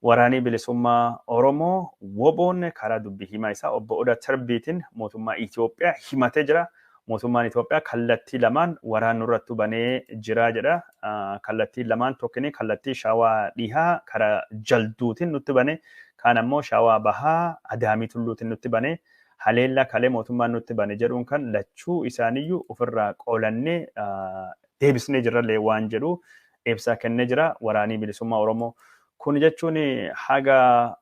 waraanii bilisummaa Oromoo WBO'n karaa dubbii himaa isaa obbo Odaa Tarbiitiin mootummaa Itoophiyaa himatee jira. Mootummaan Itoophiyaa kallattii lamaan waraana irratti banee jira jedha. Kallattii lamaan tokkini kallattii Shawaa Dhihaa karaa Jalduutiin nutti bane. Kaan ammoo Shawaa Bahaa Adaamii Tulluutiin nutti bane. Haleellaa kalee mootummaan nutti bane jedhuun kan lachuu isaaniyyuu ofirraa qoolannee deebisnee jirrallee waan jedhu ibsaa kennee jira waraanii bilisummaa Oromoo. Kun jechuun haga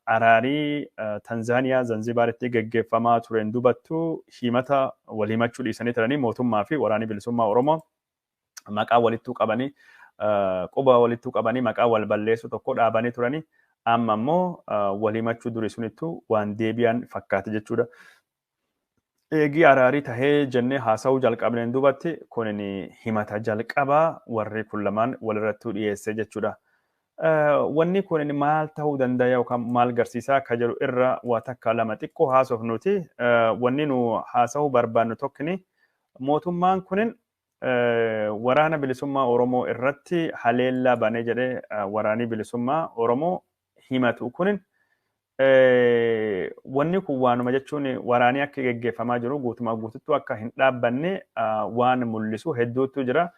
araarii Tanzaaniyaa Zanzibaaritti gaggeeffamaa tureen dubattuu himata wal himachuu dhiisanii turanii mootummaa fi waraanii bilisummaa Oromoo maqaa walittuu qabanii quba walittuu qabanii maqaa wal balleessu tokko dhaabanii turanii amma immoo wal himachuu durii sunittuu waan deebi'an fakkaate jechuudha. Eegii araarii tahee jennee haasa'uu jalqabneen dubatti kunin himata jalqabaa warri kun lamaan walirrattuu dhiyeesse jechuudha. Wanni kun maal ta'uu danda'a yookaan maal garsiisaa akka jiru irra waa takka lama xiqqoo haasofnuti. Wanni nu haasa'uu barbaannu tokkini mootummaan kunin waraana bilisummaa Oromoo irratti haleellaa banee jedhee waraanii bilisummaa Oromoo himatu kunin wanni kun waanuma jechuun waraanii akka gaggeeffamaa jiru guutumaa guututtuu akka hin dhaabbanne waan mul'isu hedduutu jira.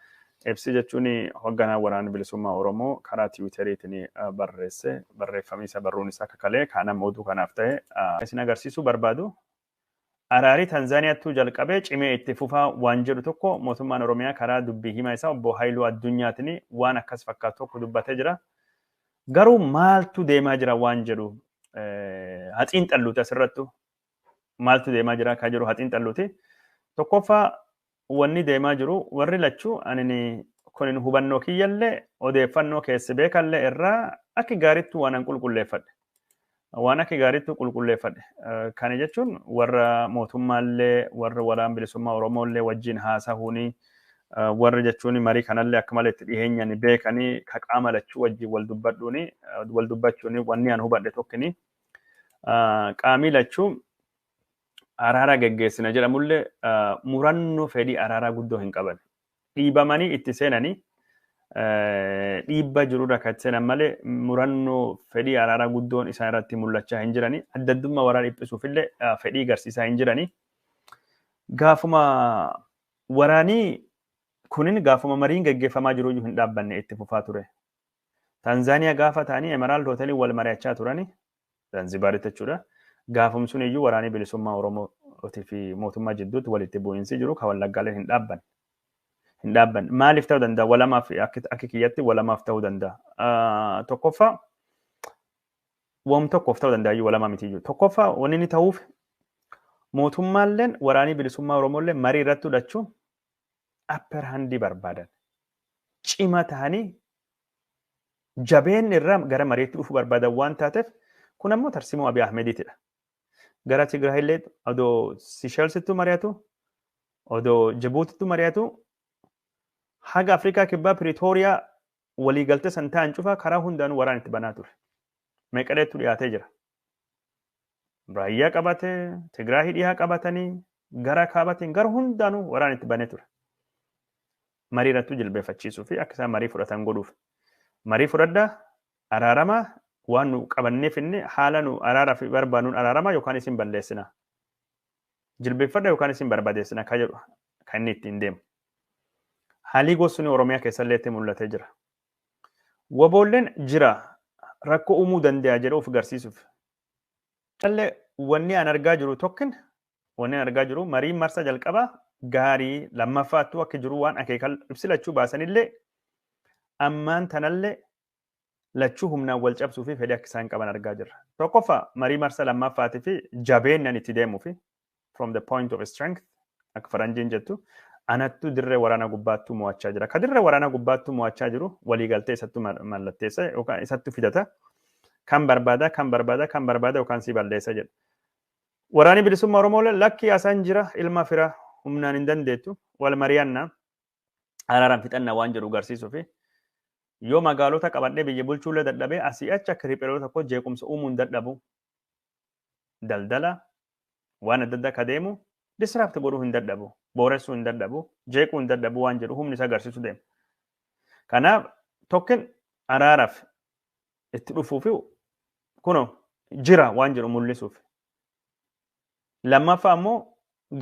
Ibsi jechuun hoogganaa waraana bilisummaa Oromoo karaa Tiwiiteriitiin barreesse barreeffamni isaa barruun isaa akka kalee kaanam oduu kanaaf ta'e isin agarsiisuu barbaadu. Araarii Tanzaaniyaattuu jalqabee cimee itti fufaa waan jedhu tokko mootummaan Oromiyaa karaa dubbii himaa isaa obbo Haayiluu Addunyaatiin waan akkas fakkaatu tokko dubbatee jira. Garuu maaltu deemaa jira waan jedhu haxiin xalluuti asirrattu maaltu deemaa jira akka jiru haxiin xalluuti. Tokkoffaa wanni deemaa jiru warri lachuu ani kun hubannoo kiyyallee odeeffannoo keessi beekallee irraa akka gaariitti waan qulqulleeffadhe. Waan akka gaariitti qulqulleeffadhe. Kana jechuun warra mootummaallee warra waraana bilisummaa Oromooillee wajjin haasa'uuni warra jechuun marii kanallee akka malee itti dhiheenyaan beekanii ka qaama lachuu wajjin wal dubbachuun wanni an hubadhe tokkini qaamii lachuu araara gaggeessina jedhamullee murannoo fedhii araaraa guddoo hin qaban. Dhiibamanii itti seenanii dhiibba jirurra kan seenan malee murannoo fedhii araaraa guddoon isaan irratti mul'achaa hin jiranii. Adda addummaa waraana dhiphisuufillee fedhii agarsiisaa hin jiranii. Gaafuma waraanii kunin gaafuma mariin gaggeeffamaa jiru hin dhaabbanne itti fufaa ture. Tanzaaniyaa gaafa ta'anii Emerald Hotelii wal mari'achaa turanii Zanzibaaritti jechuudha. Gaafum sun iyyuu waraanii bilisummaa Oromootii fi mootummaa jidduutti walitti bu'iinsi jiru kan wallaggaalee hin dhaabban. Hin dhaabban. Maaliif ta'uu danda'a? Walamaaf akka kiyyatti walamaaf ta'uu danda'a. Tokkoffaa waan tokkoof ta'uu danda'a iyyuu walamaa miti iyyuu. Tokkoffaa wanni inni ta'uuf mootummaalleen waraanii bilisummaa Oromooillee marii irratti hudhachuu upper handii barbaadan. Cima ta'anii jabeen irraa gara mariitti dhufuu barbaadan waan taateef kun ammoo tarsimoo Abiy Ahmediitidha. Gara Tigraayillee odoo Sisheelsittuu mari'atu, odoo Jibuutittuu mari'atu, haga Afrikaa kibbaa Piriitooriyaa waliigaltee san ta'an cufaa karaa hundaan waraan itti banaa ture. Meeqaleettu dhiyaatee jira. Raayyaa qabatee, Tigraay dhiyaa qabatanii, gara kaabatiin gara hundaanuu waraan itti banee ture. Marii irratti jilbeeffachiisuu fi akka isaan marii fudhatan godhuuf. Marii fudhadhaa araaramaa waan nu qabanneef inni haala nu araaraaf barbaannuun araaramaa yookaan isin balleessina. Jilbeeffadha yookaan isin barbaadeessina kan jedhu kan inni ittiin deemu. Haalii gosuun Oromiyaa keessallee itti mul'atee jira. Waboolleen jira rakkoo uumuu danda'a jedhuuf agarsiisuuf. Callee wanni an argaa jiru tokkin wanni an argaa jiru mariin marsa jalqabaa gaarii lammaffaattuu akka jiru waan akeekan ibsilachuu baasanillee ammaan tanallee lachuu humnaan wal cabsuu fi fedhii akka isaan qaban argaa jirra. Tokkoffaa marii marsa lammaffaatii fi jabeenyaan itti deemuu fi from the point of strength akka faranjiin jettu anattu dirree waraana gubbaattuu mo'achaa jira. Ka dirree waraana gubbaattuu mo'achaa jiru waliigaltee isattu mallatteessa yookaan isattu fidata. Kan barbaada yookaan si balleessa jedha. Waraanni bilisummaa Oromoolee lakkii asaan jira ilma fira humnaan hin dandeettu wal mari'annaa araaraan fixannaa waan jedhu agarsiisuu fi yoo magaalota qabadhee biyya bulchuullee dadhabee asii achi akka riphee tokko jeequmsa uumuu hin dadhabu. Daldala waan adda addaa ka deemu disrapt godhuu hin dadhabu. Booressuu hin dadhabu. Jeequu hin dadhabu waan jedhu humni isa agarsiisu deema. Kanaaf tokkin araaraaf itti dhufuu fi kuno jira waan jedhu mul'isuuf. Lammaffaa ammoo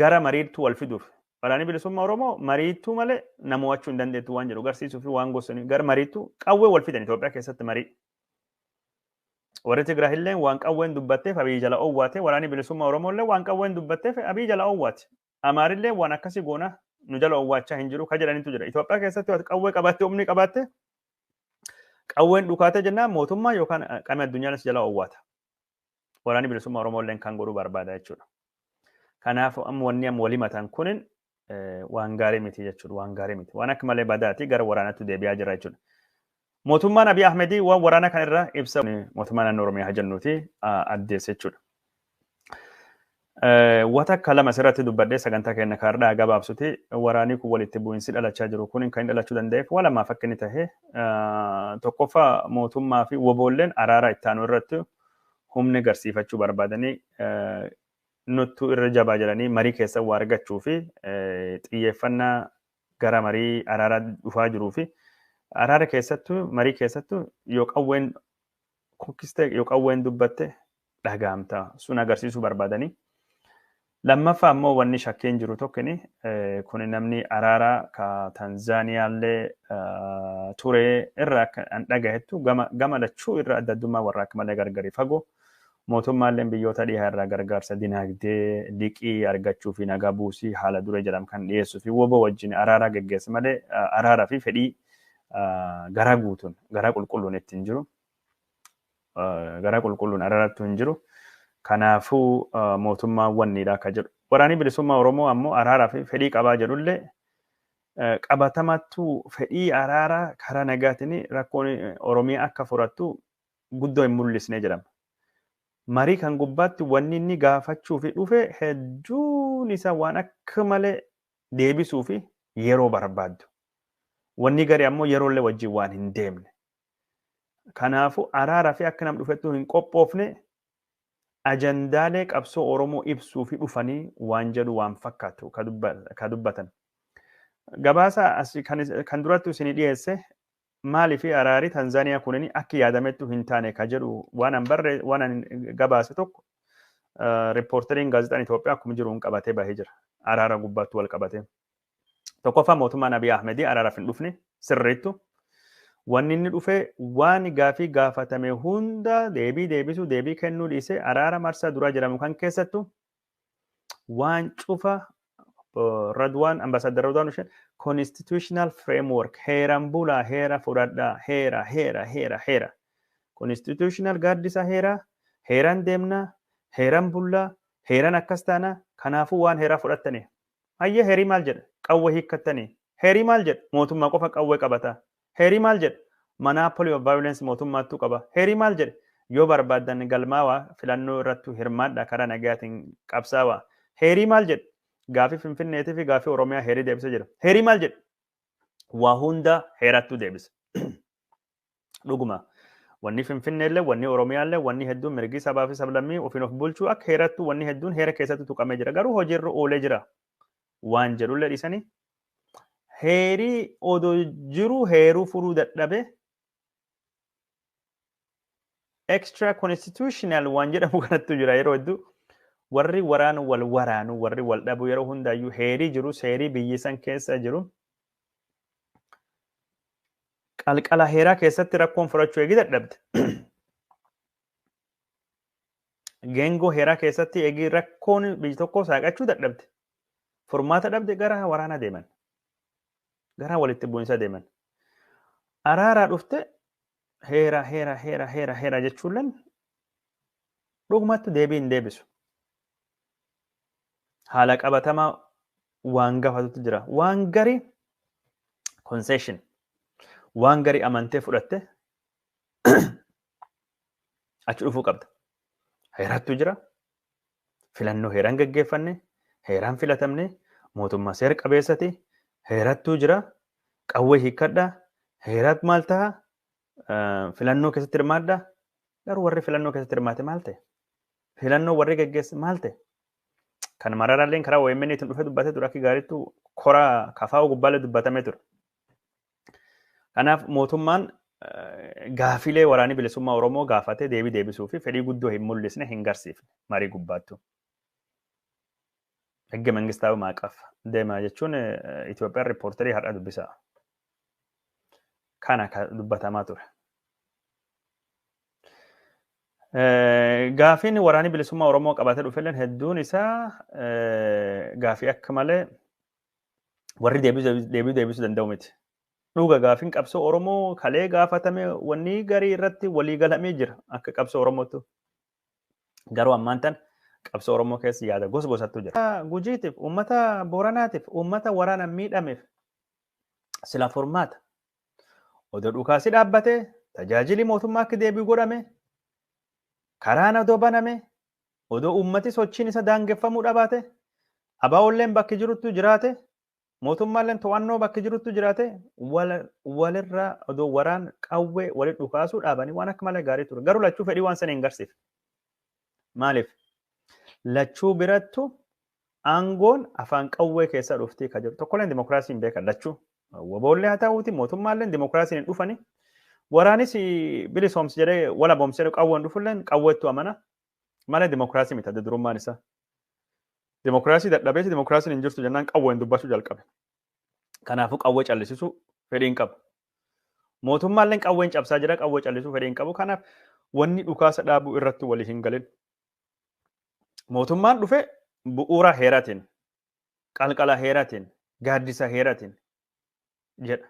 gara mariitti wal fiduuf. Waraanni bilisummaa Oromoo mariituu malee nama mo'achuu hin dandeettu waan jedhu agarsiisuuf waan gorsanii gara mariituu qawwee wal fidan Itoophiyaa keessatti marii. Warri Tigraay illee waan qawween dubbatteef Abiy jala owwaate waraanni bilisummaa Oromoo illee waan qawween dubbatteef Abiy jala owwaate. Amaarillee waan akkasii goona nu jala owwaachaa hin jiru ka jedhanitu jira. Itoophiyaa keessatti qawwee qabaatte humni qabaatte qawween dhukaate jennaan mootummaa yookaan qaama addunyaanis jala owwaata. Waraanni bilisummaa Oromoo illee kan godhuu barbaada jechuudha. Kanaaf amma wanni amma walii mataan kunin waan gaarii miti jechuudha. Waan gaarii miti. Waan akka malee badaati gara waraanaatti deebi'aa jira jechuudha. Mootummaan Abiy Ahmedii waan waraana kan irraa ibsa mootummaa naannoo Oromiyaa jennuuti addeessa jechuudha. Wata akka lama asirratti dubbadhee sagantaa keenya kaardhaa gabaabsuti waraanii kun walitti bu'iinsi dhalachaa jiru kun kan dhalachuu danda'eef waa lamaaf akka inni tahe tokkoffaa mootummaa fi woboolleen araara itti aanu irratti humni garsiifachuu barbaadanii nuttu irra jabaa jedhanii marii keessa waa argachuu fi xiyyeeffannaa gara marii araara dhufaa jiruu fi araara keessattuu marii keessattuu yoo qawween kukkiste yoo qawween dubbatte dhagaamta sun agarsiisuu barbaadanii. Lammaffaa ammoo wanni shakkeen jiru tokkini kun namni araara ka Tanzaaniyaallee ture irraa kan dhagahettu gama lachuu irra adda addummaa warra akka malee gargari fagoo mootummaallee biyyoota dhihaa irraa gargaarsa dinagdee liqii argachuu fi nagaa buusii haala dure jedham kan dhiyeessuu fi wobo wajjin araara geggeessa malee araaraa fi fedhii gara guutuun gara qulqulluun ittiin jiru gara qulqulluun araarattu hin jiru. Kanaafuu mootummaan wanniidha akka jedhu. Waraanni bilisummaa Oromoo ammoo araaraa fi fedhii qabaa jedhullee qabatamattuu fedhii araaraa karaa nagaatiin rakkoon Oromiyaa akka furattu guddoo hin mul'isne jedhama. Marii kan gubbaatti wanni inni gaafachuu fi dhufe hedduun isaa waan akka malee deebisuu fi yeroo barbaaddu. Wanni gari ammoo yeroollee wajjin waan hin deemne. Kanaafuu araaraa fi akka nam dhufettuu hin qophoofne ajandaalee qabsoo Oromoo ibsuu fi dhufanii waan jedhu waan fakkaatu ka dubbatan. Gabaasa kan durattu isinii dhiyeesse maalii fi araari Tanzaaniyaa kunini akka yaadamettu hin taane ka jedhu waan an gabaase tokko riippoorteriin gaazexaan Itoophiyaa akkuma jiru hin qabatee bahee jira. Araara gubbaatti wal qabatee. Tokkoffaa mootummaan Abiy Ahmedii araaraaf hin dhufne sirriittu. Wanni inni dhufe waan gaafii gaafatame hunda deebii kennuu dhiise araara marsaa duraa jedhamu kan keessattu waan cufa Radwaan ambassador Radwaan Hussein constitutional framework heeran bulaa heera fudhadhaa heera constitutional gaaddisa heeran deemnaa heeran bullaa heeran akkas taanaa kanaafuu waan heeraa fudhattanii hayya heerii maal jedha qawwee hiikkattanii heerii maal jedha mootummaa qofa qawwee qabataa heerii maal jedha monopoly of violence mootummaattu qaba heerii maal jedha yoo barbaadan galmaawaa filannoo irratti hirmaadhaa karaa nagaatiin qabsaawaa heerii maal jedha gaafii Finfinneetii fi gaafii Oromiyaa heerii deebisa jira heerii maal jedha waa hunda heerattu deebisa dhuguma wanni Finfinneellee wanni Oromiyaallee wanni hedduun mirgi sabaa fi sablammii ofiin of bulchuu akka heerattu wanni hedduun heera keessatti tuqamee jira garuu hojiirra oolee jira waan jedhullee dhiisanii heerii odoo jiru heeruu furuu dadhabe extra constitutional waan jedhamu kanattu jira yeroo hedduu warri waraanu warri wal dhabu yeroo hundaayyuu heerii jiru heerii biyyisan keessa jiru qalqala heeraa keessatti rakkoon furachuu eegi dadhabde geengoo heeraa keessatti eegi rakkoon biyyi tokko saaqachuu dadhabde furmaata dhabde gara waraana deeman gara walitti bu'insa deeman araaraa dhufte heera jechuulleen dhugumatti deebii hin deebisu. Haala qabatamaa waan gaafatutu jira. Waan gari concession waan gari amantee fudhatte achi dhufuu qabda. Heerattu jira. Filannoo heeraan gaggeeffanne, heeraan filatamne, mootummaa seera qabeessati, heerattu jira. Qawwee hiikkadhaa, heerat maal ta'a? Filannoo keessatti hirmaadhaa. Garuu warri filannoo keessatti hirmaate maal ta'e? Filannoo warri gaggeesse maal ta'e? Kan mararaalleen karaa OMN ittiin dhufee dubbatee ture akka gaariitti koraa kafaa'u gubbaalee dubbatamee ture. Kanaaf mootummaan gaafilee waraanni bilisummaa Oromoo gaafatee deebii deebisuu fi fedhii guddoo hin mul'isne hin garsiifne marii gubbaattu. Hegge mangistaawaa maaqaf deemaa jechuun Itoophiyaan riippoortarii har'a dubbisaa. Kana dubbatamaa ture. Gaafiin waraanni bilisummaa Oromoo qabatee dhufelleen hedduun isaa gaafii akka malee warri deebii deebisuu danda'u miti. Dhuga gaafiin qabsoo Oromoo kalee gaafatame wanni garii irratti walii galamee jira akka qabsoo Oromootu. Garuu ammaan tan qabsoo Oromoo keessa yaada gosattu jira. Gujiitiif, uummata Booranaatiif, uummata waraana miidhameef sila furmaata. Odoo dhukaasi dhaabbatee tajaajili mootummaa akka deebii godhame karaan odoo baname odoo uummati sochiin isa daangeffamuu dhabaate abaa'olleen bakki jirutti jiraate mootummaalleen to'annoo bakki jirutti jiraate walirraa odoo waraan qawwee walitti dhukaasuu dhaabanii waan akka malee gaarii ture. Garuu lachuu fedhii waan sana hin garsiifne. Maaliif? Lachuu birattu aangoon afaan qawwee keessa dhuftee kan jiru. Tokkolleen dimokiraasii hin beekan lachuu. Waboollee haa ta'uuti mootummaalleen dimokiraasiin hin dhufani. Waraanis bilisoomsi jedhee wala boomsee qawween dhufulleen qawweettu amana. Malee dimokiraasii miti adda durummaan isaa. Dimokiraasii dadhabeeti dimokiraasiin hin jirtu jennaan qawween dubbachuu jalqabe. Kanaafuu qawwee callisisuu fedhiin qabu. Mootummaalleen qawween cabsaa jira qawwee callisuu fedhiin qabu. Kanaaf wanni dhukaasa dhaabuu irratti walii hin galin. Mootummaan dhufe bu'uura heeraatiin, qalqala heeraatiin, gaaddisa heeraatiin jedha.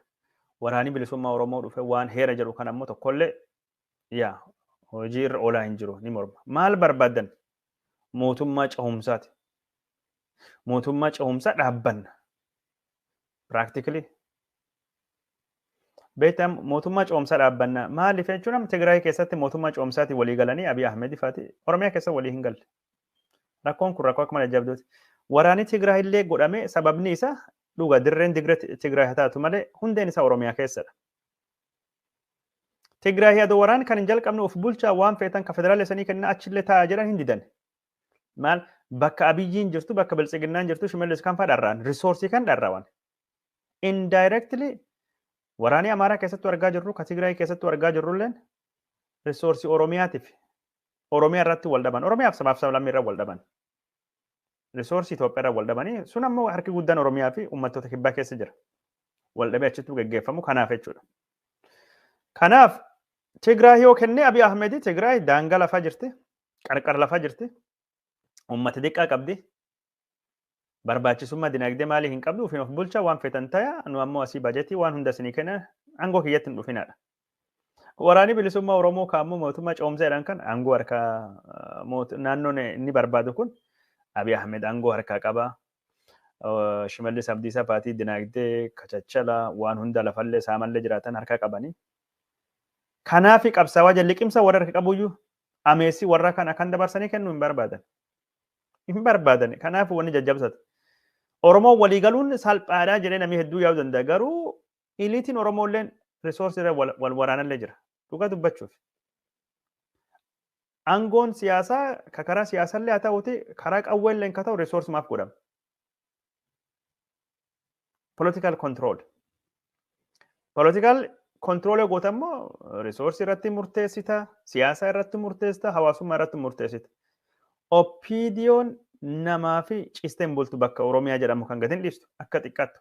Waraanni bilisummaa Oromoo dhufe waan heera jedhu kan ammoo tokkollee hojii irra oolaa hin jiru ni morma. Maal barbaadan? Mootummaa cehumsaati. Mootummaa cehumsaa dhaabbanna. Practically. Beektam mootummaa cehumsaa dhaabbanna. Maaliif jechuun Tigraay keessatti mootummaa cehumsaati walii galanii Abiy Ahmed faati Oromiyaa keessa walii hin galle. Rakkoon kun rakkoo akka malee jabduuti. Waraanni Tigraay illee godhame sababni isaa dhuga dirreen Tigraay haa taatu malee hundeen isaa Oromiyaa keessadha. Tigraay yaadoo waraan kan hin jalqabne of bulchaa waan feetan ka federaala sanii kenna achillee taa'aa jiran hin didan. Maal bakka Abiyyiin jirtu bakka Biltsiginnaan jirtu Shimallis kan fadharraan risoorsii kan dharraawan. Indirectly waraanii Amaaraa keessattu argaa jirru ka Tigraay keessattu argaa jirrulleen risoorsii Oromiyaatiif Oromiyaa irratti wal dhaban. Oromiyaaf sabaaf sablammii irra wal dhaban. Risoorsii Itoophiyaa irra wal dhabanii sun ammoo harki guddaan Oromiyaa fi uummattoota kibbaa keessa jira. Wal dhabee achittuu geggeeffamu kanaaf jechuudha. Kanaaf Tigraay yoo kennee Abiy Ahmed Tigraay daangaa lafaa jirti, qarqara lafaa jirti, uummata xiqqaa qabdi, barbaachisummaa dinagdee maalii hin qabdu ofiin of bulchaa waan feetan ta'aa nu ammoo asii bajetii waan hunda isinii kenna aangoo kiyyatti hin dhufinaadha. Waraanni bilisummaa Oromoo kaammoo mootummaa cehumsaa jedhan kan aangoo harkaa naannoon inni barbaadu kun Abiy Ahmed aangoo harkaa qaba. Shimallis Abdiisaa faatii dinagdee kachachala waan hunda lafallee saamallee jiraatan harkaa qabanii. Kanaaf qabsaawaa jalliqimsa warra harka qabuyyuu ameessi warra kana kan dabarsanii kennu hin barbaadan. Hin barbaadan. Kanaaf wanni jajjabsata. Oromoon waliigaluun salphaadhaa jedhee namni hedduu yaa'uu danda'a. Garuu iliitiin Oromoolleen risoorsii irra wal waraanallee jira. Dhugaa dubbachuuf. Aangoon siyaasaa ka karaa siyaasallee haa ta'uuti karaa qawweelleen ka ta'u risoorsii godhama. Political control. Political control gootammoo risoorsii irratti murteessita, siyaasa irratti murteessita, hawaasummaa irratti murteessita. Oppiidiyoon namaa fi ciisteen bultu bakka Oromiyaa jedhamu kan gatiin dhiistu akka xiqqaattu.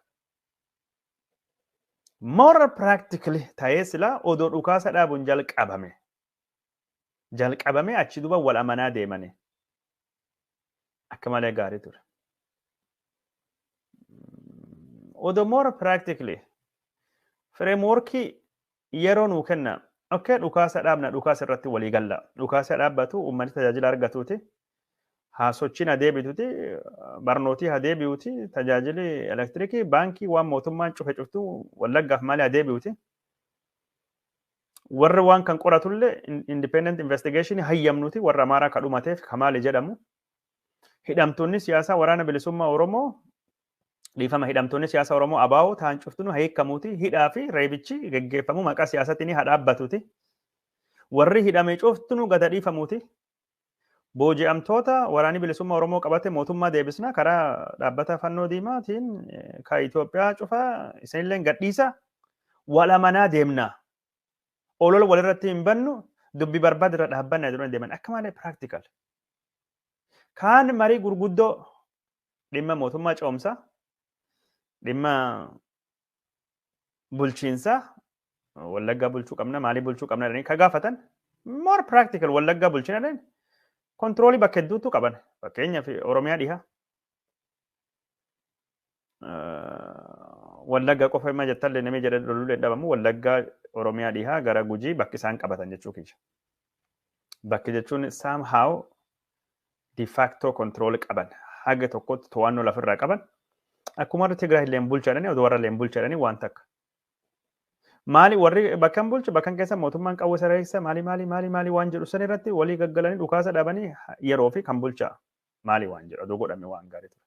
More practically ta'ee silaa odoo dhukaasa dhaabuun jalqabame. Jalqabame achi duuba wal amanaa deemane. Akka malee gaarii ture. Odoo more practically frameworkii yeroo nuu kenna. Okay, dhukaasa dhaabna dhukaasa irratti walii galla. Dhukaasa dhaabbatu uummanni tajaajila argatuuti. Haasochiin adeebituuti, barnootii adeebituuti, tajaajili elektirikii, baankii waan mootummaan cufe cuftu wallaggaaf malee adeebituuti. Warri waan kan qoratullee independent investigation hayyamnuuti warra Amaaraa kadhumateef kamaali jedhamu. Hidhamtoonni siyaasaa waraana bilisummaa Oromoo dhiifama hidhamtoonni siyaasaa Oromoo abaa'oo ta'an cuftuun hiikamuuti hidhaa fi reebichi geggeeffamu maqaa siyaasaatiin haa dhaabbatuuti. Warri hidhamee cuftuun gada dhiifamuuti. Booji'amtoota waraanni bilisummaa Oromoo qabate mootummaa deebisna karaa dhaabbata fannoo diimaatiin ka Itoophiyaa cufaa isinillee gadhiisa wal amanaa deemna. olola walirratti hin bannu dubbi barbaade irra dhaabbanna jedhuun deeman akka malee practical. Kaan marii gurguddoo dhimma mootummaa ce'umsaa, dhimma bulchiinsaa, wallaggaa bulchuu qabna, maalii bulchuu qabna jedhanii ka gaafatan more practical wallaggaa bulchina jedhanii kontiroolii bakka hedduutu qaban. Fakkeenyaaf Oromiyaa dhihaa. Wallaggaa qofa hima jettallee namni jedhe loluu dhabamu wallaggaa Oromiyaa dhihaa gara Gujii bakki isaan qabatan jechuu kiyya. Bakki jechuun somehow de facto control qaban. Haga tokkotti to'annoo lafirraa qaban. Akkuma warri Tigraay illee bulchaa jedhanii odoo warra illee bulchaa jedhanii waan takka. Maali warri bakkan bulchu bakkan keessa mootummaan qawwee sareessa maali waan jedhu san irratti walii gaggalanii dhukaasa dhaabanii yeroo fi kan bulchaa maali waan jedhu odoo godhame waan gaarii ture.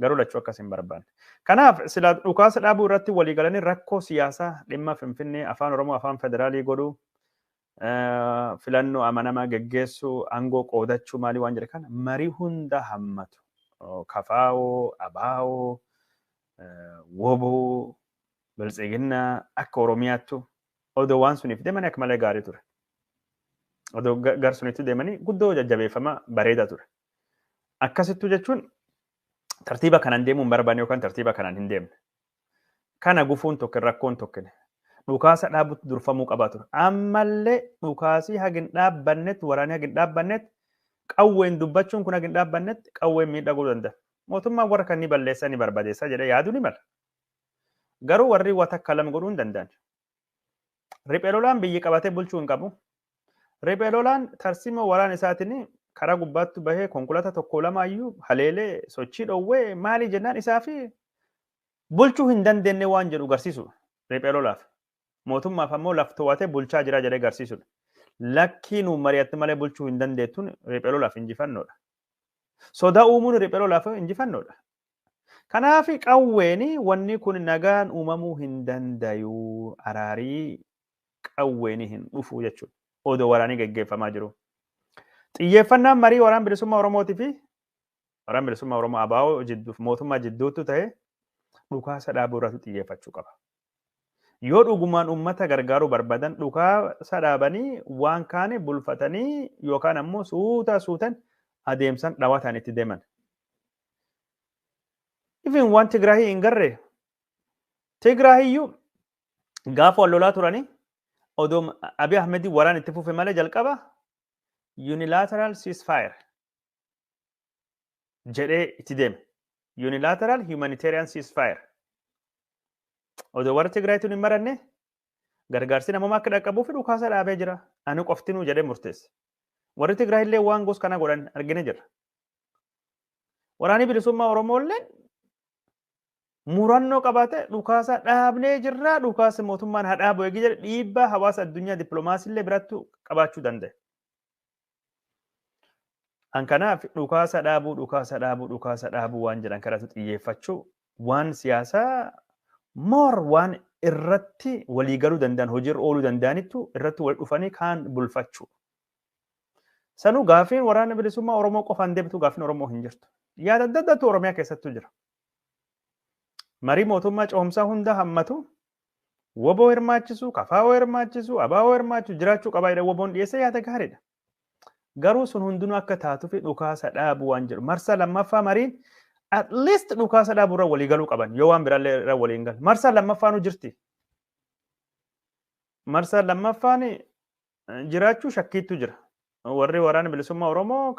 Garuu lachuu akkas hin barbaanne. Kanaaf sila dhukaasa dhaabuu irratti walii galanii rakkoo siyaasaa dhimma Finfinnee afaan Oromoo afaan federaalii godhuu filannoo amanamaa geggeessuu aangoo qoodachuu maali waan jedhe kana marii hunda hammatu. Kafaawoo, abaawoo, woboo, biltsiginnaa akka Oromiyaattu odoo waan suniif deemanii akka malee gaarii ture. Odoo gar sunitti deemanii guddoo jajjabeeffama bareedaa ture. Akkasittuu jechuun tartiiba kanaan deemuu hin barbaanne yookaan tartiiba kanaan hin deemne. Kana gufuun tokko rakkoon tokkine. Dhukaasa dhaabutti durfamuu qabaa ture. Ammallee dhukaasii hagin dhaabbannetti waraanii hagin dhaabbannetti qawween dubbachuun kun hagin dhaabbannetti qawween miidhaguu danda'a. Mootummaan warra kan ni balleessaa ni barbaadeessaa jedhee yaaduu ni mala. Garuu warri waa takka lama godhuu hin danda'an. Riphee lolaan biyyi qabatee bulchuu hin qabu. Riphee lolaan tarsiima waraana isaatiin karaa gubbaatti bahee konkolaataa tokko lama iyyuu haleelee sochii dhoowwee maali jennaan isaa fi bulchuu hin dandeenye waan jedhu agarsiisu riphee lolaaf. Mootummaaf ammoo laftoowwatee bulchaa jira jedhee agarsiisudha. Lakkiin mari'atti malee bulchuu hin dandeettuun riphee lolaaf injifannoodha. Sodaa uumuun riphee lolaaf injifannoodha. Kanaaf qawweeni wanni kun nagaan uumamuu hin dandayu araarii qawweeni hin dhufu jechuudha. Odoo waraanii geggeeffamaa jiru. Xiyyeeffannaan marii waraana bilisummaa Oromootii fi waraana bilisummaa Oromoo ABO jidduuf mootummaa jidduutti ta'e dhukaasa dhaabuu irratti xiyyeeffachuu qaba. Yoo dhugumaan uummata gargaaruu barbaadan dhukaasa dhaabanii waan kaane bulfatanii yookaan ammoo suutan adeemsan dhawatan itti deeman. Even waan Tigraahii hin garree Tigraahiyyuu gaafa wal lolaa turanii odoo Abiy Ahmed waraan itti fufe malee jalqaba unilateral ceasefire jedhee itti deeme. Unilateral humanitarian ceasefire. Odoo warra Tigraayitiin hin maranne gargaarsi namummaa akka dhaqqabuuf dhukaasa dhaabee jira. Ani qoftinuu jedhee murteesse. Warri Tigraay illee waan gosa kana godhan argine jira. Waraanni bilisummaa Oromoo illee murannoo qabaate dhukaasa dhaabnee jirra. Dhukaasa mootummaan haa dhaabu eegi jedhe dhiibbaa hawaasa addunyaa dippiloomaasii illee birattu qabaachuu danda'e. An kanaaf dhukaasa dhaabuu waan jedhan karatu xiyyeeffachuu waan siyaasaa waan irratti waliigaluu danda'an hojiirra ooluu danda'anittu irratti wal dhufanii kaan bulfachuu. Sanuu gaafiin waraana bilisummaa Oromoo qofaan deebitu gaafiin Oromoo hin jirtu. Yaada adda addaatu Oromiyaa keessattuu jira. Marii mootummaa ce'umsaa hunda hammatu woboo hirmaachisuu, kafaawoo hirmaachisuu, abaawoo hirmaachisuu jiraachuu qaba jedha woboon dhiyeessee yaada gaariidha. Garuu sun hundinuu akka taatu fi dhukaasa dhaabuu waan jedhu. Marsa lammaffaa mariin at least dhukaasa dhaabuu irra walii galuu qaban yoo waan biraallee irra walii hin galle. Marsa lammaffaanu jirti. Marsa lammaffaan jiraachuu shakkiitu jira. Warri waraana bilisummaa Oromoo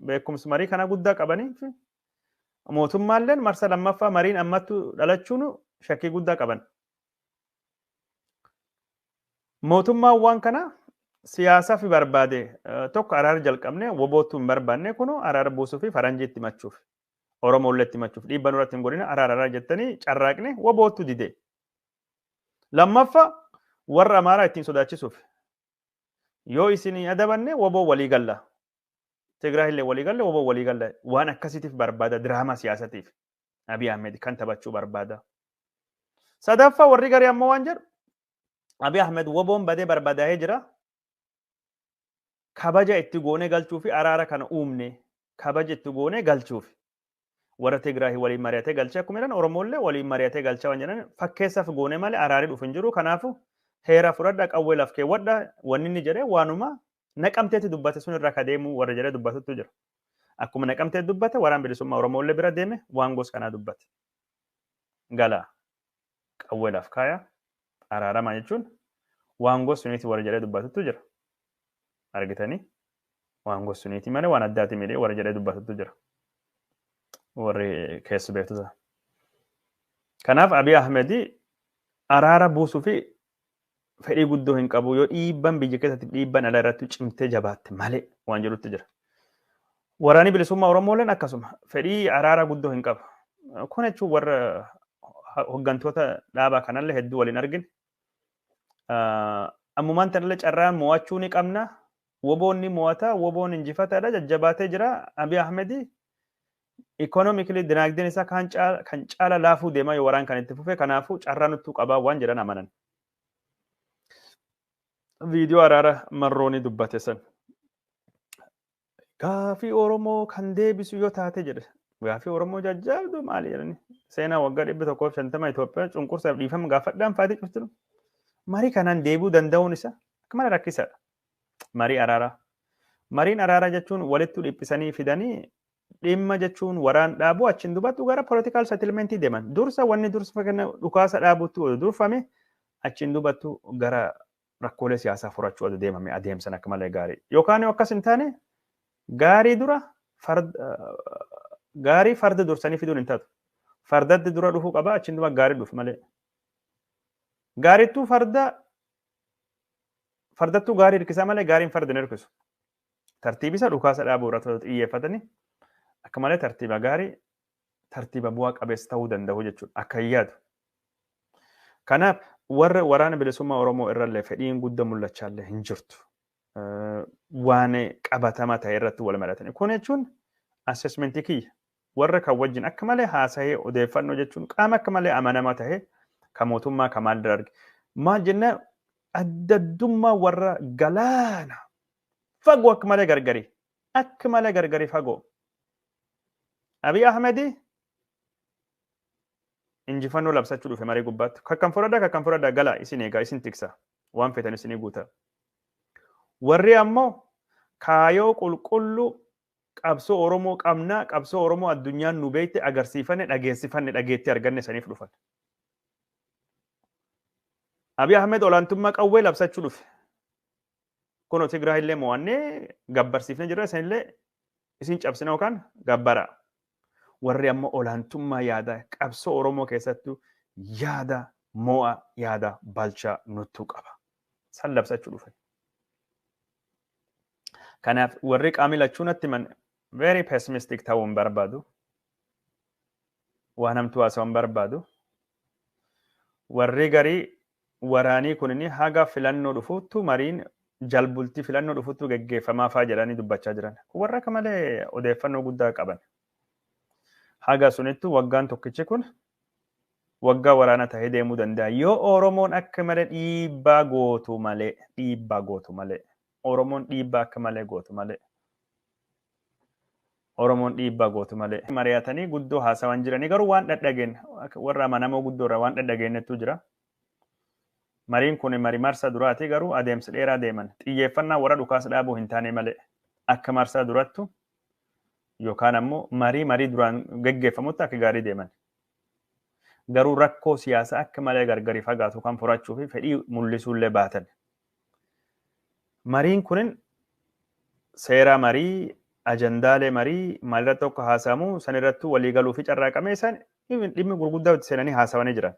beekumsa marii kana guddaa qabanii fi mootummaalleen marsa lammaffaa mariin ammattu dhalachuun shakkii guddaa qaban. Mootummaan waan kana siyaasaa fi barbaade tokko araara jalqabne wobootu hin barbaanne kun araara buusuu fi faranjii itti machuuf Oromoollee itti machuuf dhiibba nurratti hin godhina araara jettanii carraaqne wobootu dide. Lammaffaa warra Amaaraa ittiin sodaachisuuf yoo isin adabanne woboo walii galla. Tigraay illee walii galle woboo walii galla waan akkasiitiif barbaada diraamaa siyaasatiif Abiy Ahmed kan taphachuu barbaada. Sadaffaa warri garii ammoo waan jedhu Abiy Ahmed woboon badee barbaadaa'ee jira. Kabaja itti goonee galchuu fi araara kana uumne kabaja itti goonee galchuuf warra Tigraay waliin mari'atee galchee akkuma jedhan Oromoollee waliin mari'atee galchaa waan jedhan fakkeessaaf goonee malee araarri dhufu hin jiru. Kanaafu heera fudhadha qawwee laf keewwadha wanni inni jedhee waanuma naqamteetti dubbate sun irraa ka deemu warra jedhee dubbatutu jira. Akkuma naqamtee dubbate waraan bilisummaa Oromoollee bira deeme waan gosa kanaa dubbate. Galaa qawwee laf kaaya araarama jechuun waan gosa suniiti warra jedhee dubbatutu jira. Argitanii waan gosa suniiti malee waan addaati miidhee warra jedhee dubbatutu jira. Warri keessu beektota. Kanaaf Abiy Ahmed araara buusuu fi fedhii guddoo hin qabu yoo dhiibban biyya keessatti dhiibban ala irratti cimtee jabaatte malee waan jedhutti jira. Waraanni bilisummaa Oromooleen akkasuma fedhii araara guddoo hin qabu. Kun jechuun warra hoggantoota dhaabaa kanallee hedduu waliin argine. Ammumaan tanallee carraan mo'achuu ni qabna. Woboon ni mo'ata, woboon injifataadha jajjabaatee jira. Abiy Ahmed economically dinagdeen isaa kan caala laafuu deema yoo waraan kan itti fufe kanaafuu carraa nuttuu qabaa waan jedhan amanan. Viidiyoo araara marrooni dubbate san. Gaafii Oromoo kan deebisu yoo taate jedhe. Gaafii Oromoo jajjaabdu maali jedhani? Seenaa waggaa 150 Itoophiyaa cunqursaaf dhiifama gaafadhaan faatii cuftu. Marii kanaan deebi'uu danda'uun isaa akka malee rakkisaadha. Marii araaraa. Mariin araaraa jechuun walitti dhiphisanii fidanii dhimma jechuun waraan dhaabuu achiin dubattu gara political settlementii deeman. Dursa wanni dursa fakkeenya dhukaasa dhaabuutti durfame achiin dubattu gara rakkoolee siyaasaa furachuu deemame adeemsan akka malee gaarii. Yookaan akkas hin taane gaarii dura gaarii farda dursanii fiduun hin taatu. Fardatti dura dhufuu qaba achiin duba gaarii dhufu malee. Gaarittuu fardattuu gaarii hirkisaa malee gaariin farda hin hirkisu. Tartiibi isa dhukaasa dhaabuu irratti xiyyeeffatanii akka malee tartiiba gaarii tartiiba bu'aa qabeessa ta'uu danda'u jechuudha akka yaadu. Kanaaf warra waraana bilisummaa Oromoo irrallee fedhiin guddaa mul'achaallee hin jirtu. Waan qabatamaa ta'e irratti wal maratanii. Kun jechuun assessmentii kiyya warra kan wajjin akka malee haasa'ee odeeffannoo jechuun qaama akka malee amanamaa ta'e kan mootummaa kan maal dura arge. Maal jenna addaddummaa warra galaana fagoo akka malee gargari. Akka malee gargari fagoo. Abiy Ahmed injifannoo labsachuu dhufe marii gubbaatti. Kakkan fudhadha galaa isin eegaa isin tiksa waan feetan isinii guuta. Warri ammoo kaayoo qulqulluu qabsoo Oromoo qabnaa qabsoo Oromoo addunyaan nu beekte agarsiifanne dhageessifanne dhageetti arganne saniif dhufan. Abiy Ahmed olaantummaa qawwee labsachuu dhufe. Kun Tigraay illee mo'annee gabbarsiifnee jirra isinillee isin cabsina yookaan gabbara. Warri ammoo olaantummaa yaada qabsoo Oromoo keessattuu yaada mo'a yaada balchaa nuttuu qaba. San labsachuu dhufe. Kanaaf warri qaamii lachuu natti man very pessimistic ta'uun barbaadu. Waan hamtuu haasa'uun barbaadu. Warri garii waraanii kunini haga filannoo dhufuuttu mariin jalbultii filannoo dhufuuttu geggeeffamaa fa'aa jedhanii dubbachaa jiran. Warra akka malee odeeffannoo guddaa qaban. Haga sunittu waggaan tokkichi kun waggaa waraana ta'ee deemuu danda'a. Yoo Oromoon akka malee dhiibbaa gootu malee Oromoon dhiibbaa akka malee gootu malee. Oromoon dhiibbaa gootu malee. Mari'atanii guddoo haasawan jiranii garuu waan dhadhageen warra amanamoo guddoo irraa waan dhadhageenettu jira. Mariin kun marii marsaa duraati garuu adeemsa dheeraa deeman. Xiyyeeffannaa warra dhukaasa dhaabuu hin taane malee akka marsaa durattu yookaan ammoo marii duraan geggeeffamutti akka gaarii deeman. Garuu rakkoo siyaasaa akka malee gargari fagaatu kan furachuu fi fedhii mul'isuullee baatan. Mariin kunin seera marii, ajandaalee marii maalirratti tokko haasamu sanirrattuu waliigaluu fi carraaqamee san dhimmi gurguddaa itti seenanii haasawanii jiran.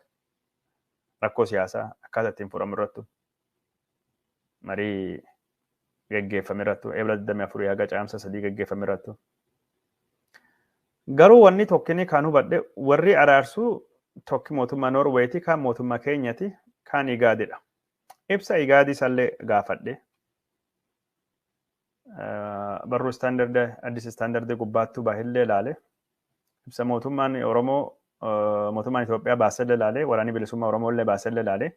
Rakkoo siyaasaa akkaataa ittiin furamu irrattu marii geggeeffame irrattu eebila 24 haga caamsa 3 geggeeffame irrattu. Garuu wanni tokkini kan hubadhe warri araarsuu tokki mootummaa Noorweetii kan mootummaa keenyati kan Igaadidha. Ibsa Igaadii sallee gaafadhe. Barruu standard addis standard gubbaattuu baahillee ilaale. Ibsa mootummaan Oromoo mootummaan Itoophiyaa baasellee ilaale waraanni bilisummaa Oromoo illee baasellee ilaale.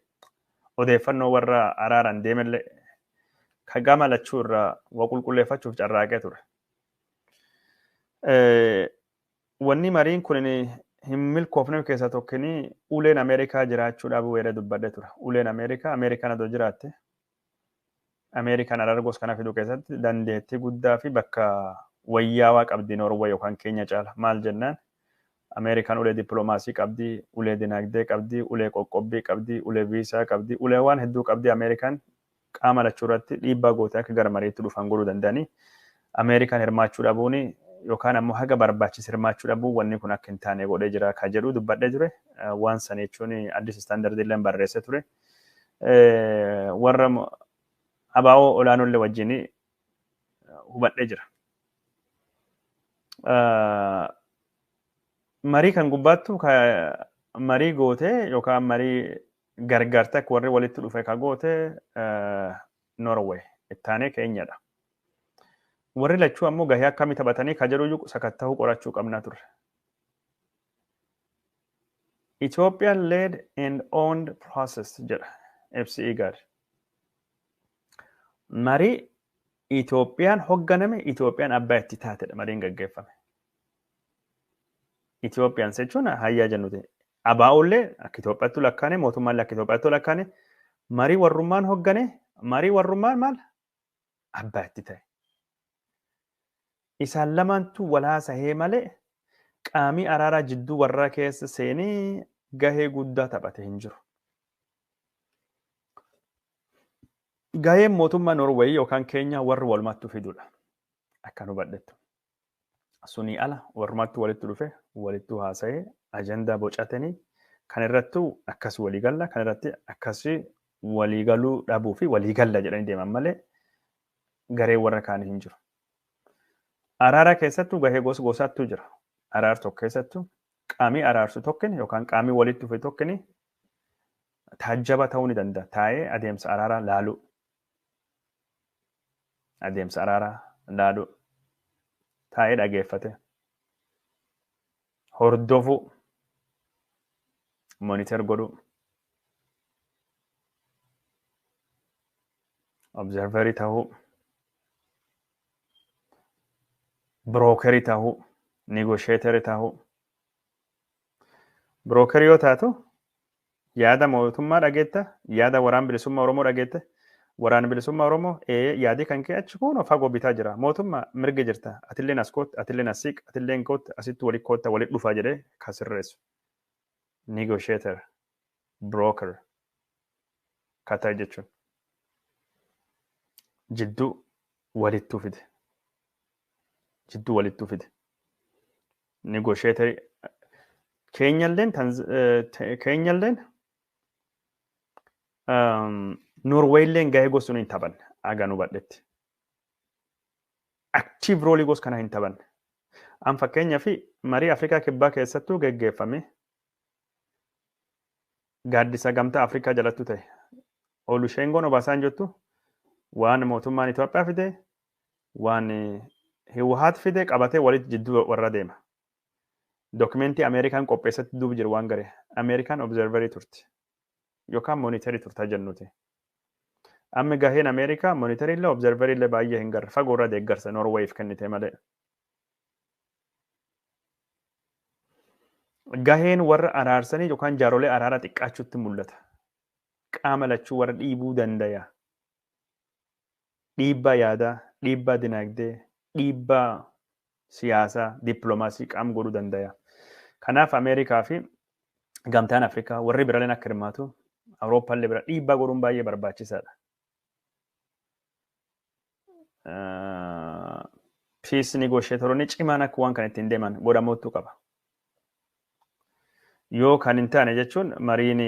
Odeeffannoo warra araaran deemellee kan gama lachuu irraa waa qulqulleeffachuuf carraaqee ture. Wanni mariin kun hin milkoofne keessaa tokkini uleen Ameerikaa jiraachuu dhabuu weeree dubbadde ture. Uleen Ameerikaan adoo jiraatte Ameerikaan alargos kana fiduu keessatti dandeettii guddaa fi bakka wayyaawaa qabdi Noorwee yookaan Keenya caala. Maal jennaan Ameerikaan ulee dippiloomaasii qabdi, ulee dinagdee qabdi, ulee qoqqobbii qabdi, ulee viisaa qabdi, ulee waan hedduu qabdi. Ameerikaan qaama lachuu irratti dhiibbaa gootee akka gara mariitti dhufan godhuu danda'anii Ameerikaan hirmaachuu dhabuun yookaan ammoo haga barbaachise hirmaachuu dhabuu wanni kun akka hin taane godhee jira ka jedhu dubbadhee ture. Waan sana jechuun addis istaandardii illee barreessee ture. Warra abaa'oo olaanoollee wajjin hubadhee jira. Marii kan gubbaattu marii gootee yookaan marii gargaartee akka warri walitti dhufe ka gootee Norway ittaanee Keenyadha. Warri lachuu ammoo gahee akkamii taphatanii ka jedhu sakatta'uu qorachuu qabna turre. Ethiopian led and owned process jedha FCE gaari. Marii Itoophiyaan hoogganame Itoophiyaan abbaa itti taatedha mariin gaggeeffame. Itoophiyaan jechuun hayyaa jennuti. Abaa'ullee akka Itoophiyaatti lakkaane mootummaan akka Itoophiyaatti lakkaane marii warrummaan hooggane marii warrummaan maal abbaa itti ta'e. Isaan lamaantu walaasahee malee qaamii araaraa jidduu warraa keessa seenee gahee guddaa taphate hin jiru. Gaheen mootummaa Norway yookaan Keenyaa warri walumaatti fidudha. Akkan hubadhettu. Sunii ala warrumaatti walitti dhufe walitti haasa'ee ajandaa bocatanii kan irrattu akkas waliigalla kan irratti akkasii waliigaluu dhabuu fi waliigalla jedhanii deeman malee garee warra kaanii hin jiru. Araara keessattuu gahee gosaattuu jira. Araara tokko keessattuu qaamii araarsu tokkini yookaan qaamii walitti dhufe tokkini taajjaba ta'uu ni danda'a. Taa'ee adeemsa araaraa laaluu. Adeemsa araaraa laaluu. Taa'ee dhageeffate. Hordofuu. Monitor godhuu. Observerii ta'uu. Brookerii ta'uu. Negotiaterii ta'uu. Brookerii yoo taatu yaada mootummaa dhageetta, yaada waraana bilisummaa Oromoo dhageetta. Waraana bilisummaa Oromoo yaadii kan kee achi kun fagoo bitaa jira. Mootummaa mirga jirta. Atilleen as kootti, atilleen as siiq, atilleen kootti, asitti walitti kootta, walitti dhufaa jedhee kan sirreessu. Negotiator, broker, kataa jechuun. Jidduu walittuu fide. Jidduu walittuu fide. Negotiator Keenyalleen Norweeyilleen gahee gosuun hin taphanne agaan hubadhetti. Active roolii gos kana hin taphanne. An fakkeenyaa fi marii Afrikaa kibbaa keessattuu geggeeffame gaaddisa gamtaa Afrikaa jalattu ta'e. Olusegun Obasanjootu waan mootummaan Itoophiyaa fide waan Hiwaat fide qabatee walitti jidduu warra deema. Dokumentii Ameerikaan qopheessatti duuba jiru waan garee. Ameerikaan observerii turte. Yookaan monitorii turtaa jennuti. Amma gaheen Ameerikaa monitorii illee observerii illee baay'ee hin garre. Fagoo irraa deeggarsa Norweeyiif kennite malee. Gaheen warra araarsanii yookaan jaarolee araaraa xiqqaachuutti mul'ata. Qaama lachuu warra dhiibuu danda'a. Dhiibbaa yaadaa, dhiibbaa dinagdee, dhiibbaa siyaasaa, dippiloomaasii qaama godhuu danda'a. Kanaaf Ameerikaa fi gamtaan Afrikaa warri biraaleen akka hirmaatu Awurooppaallee bira dhiibbaa godhuun baay'ee barbaachisaadha. Peace negotiatoroonni cimaan akka waan kan ittiin deeman godhamuutu qaba. Yoo kan hin taane jechuun mariin